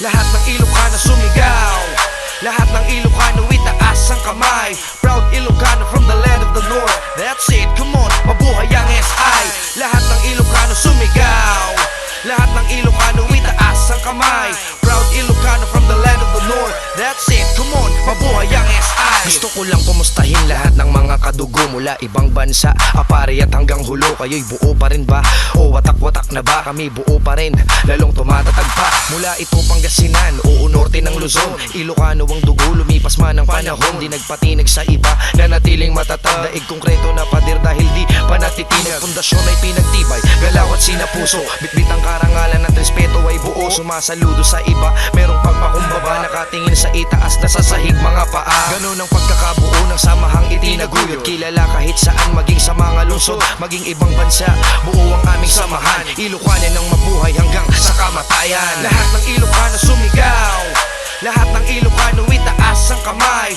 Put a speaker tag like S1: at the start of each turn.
S1: Lahat ng Ilocano sumigaw, lahat ng Ilocano itaas ang kamay. Proud Ilocano from the land of the north. That's it, come on, mabuhay ang SI. Lahat ng Ilocano sumigaw, lahat ng Ilocano itaas ang kamay. Proud Ilocano from the land of the north. That's it, come on, mabuhay ang SI. Gusto ko lang kumustahin lahat ng mga kadugo mula ibang bansa, apari at hanggang hulo. Kayo'y buo pa rin ba? O watak-watak na ba? Kami buo pa rin, lalong tumatatag pa. Mula ito Pangasinan, o norte ng Luzon, Ilocano ang dugo, lumipas man ang panahon. Di nagpatinag sa iba, nanatiling matatag. Daig konkreto na pader dahil di pa natitinig. Pundasyon ay pinagtibay, galaw at sinapuso. Bitbit ang karangalan at respeto ay buo. Sumasaludo sa iba, merong pagpakumbaba. Nakatingin sa itaas na sa sahig mga paa. Ganun ang pagkakabuo ng samahang itinaguyod. Kilala kahit saan, maging sa mga lungsod, maging ibang bansa, buo ang aming samahan. Ilocano ng mabuhay hanggang sa kamatayan. Lahat ng Ilocano sumigaw, lahat ng Ilocano itaas ang kamay.